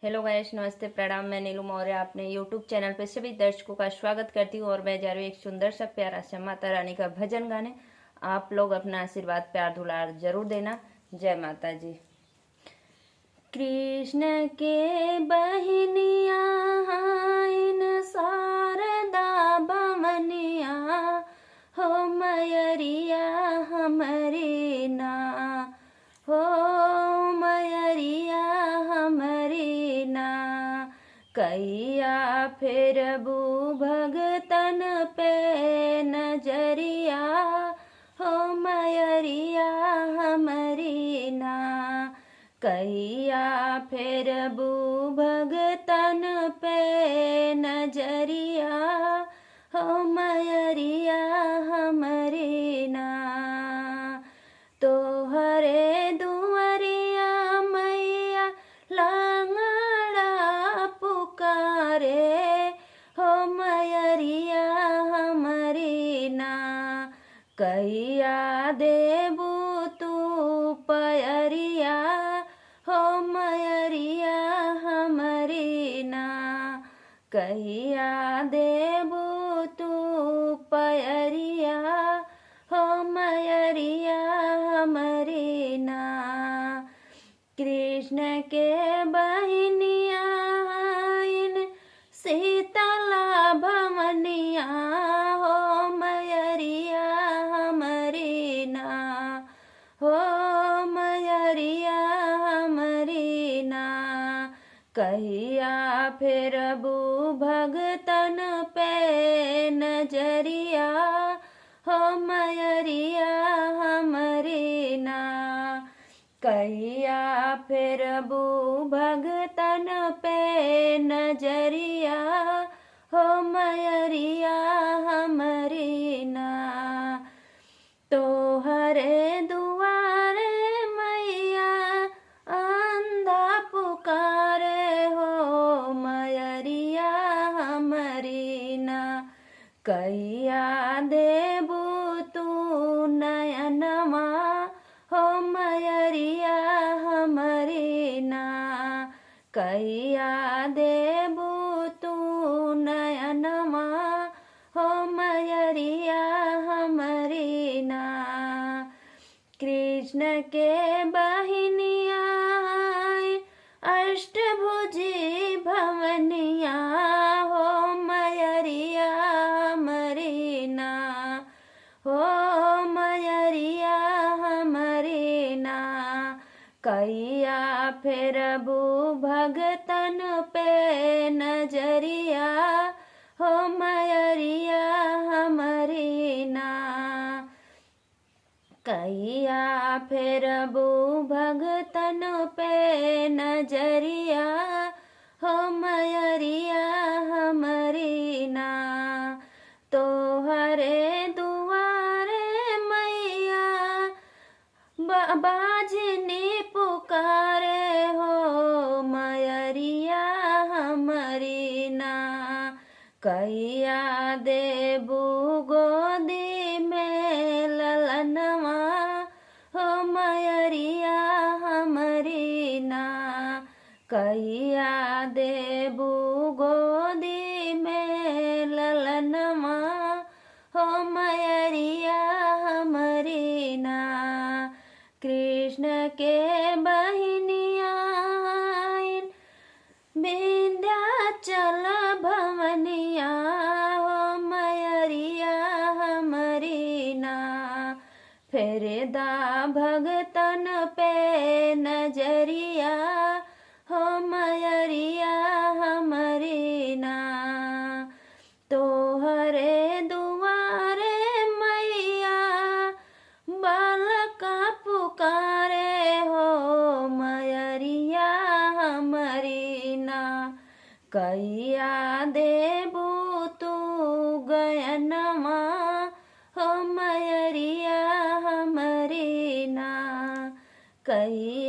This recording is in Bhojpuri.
हेलो गाइस, नमस्ते, प्रणाम। मैं नीलू मौर्य अपने यूट्यूब चैनल पे सभी दर्शकों का स्वागत करती हूँ और मैं जा रही हूँ एक सुंदर सा प्यारा सा माता रानी का भजन गाने। आप लोग अपना आशीर्वाद प्यार दुलार जरूर देना। जय माता जी। कृष्ण के बहनिया इन शारदा भवनिया, हो मयरिया हमरी ना, हो मयरिया हमरी ना। कैया फेरबू भगतन पे नजरिया, हो मयरिया हमरी ना। कैया फेरबू भगतन पे नजरिया, हो मयरिया हमरी ना। तोहरे दुआरिया मैया लांगड़ा पुकारे, हो मयरिया हमरी ना। कैया देबू तू पयरिया, हो मयरिया हमरी ना। कैया देबू तू पयरिया, हो मयरिया हमरी ना। कृष्ण के बहनिया इन शीतला भवनिया, हो मयरिया हमरी ना, हो मयरिया हमरी ना। कैया फेरबू भगतन पे नजरिया, हो मयरिया हमरी ना। कैया फेरबू भगतन पे नजरिया, हो मयरिया हमरी ना। तोहरे दुआरे मैया अंधा पुकारे, हो मयरिया हमरी ना। कैया देबू तू नयनमा, हो मयरिया हमरी ना। कैया देबू तू नयनमा, हो मयरिया हमरी ना। कृष्ण के बहनिया अष्टभुजी भवनिया, हो मयरिया हमरी ना, हो मयरिया हमरी ना। कैया फेरबू भगतन पे नजरिया, हो मयरिया हमरी ना। कैया फेरबू भगतन पे नजरिया, हो मयरिया हमरी ना। तोहरे दुआरे मैया बाजनी पुकारे, हो मयरिया हमरी ना। कैया देबू गोदी में ललनवा, हो मयरिया हमरी ना। कैया देबू गोदी में ललनवा, हो मयरिया हमरी ना। कृष्ण के बहनिया विंध्याचल भवनिया, हो मयरिया हमरी ना। फेरदा भगतन पे नजरिया, हो मयरिया हमरी ना। तोहरे दुआरे मैया बालका पुकारे, हो मयरिया हमरी ना। कैया देबू तू गयनमा, हो मयरिया हमरी ना। कैया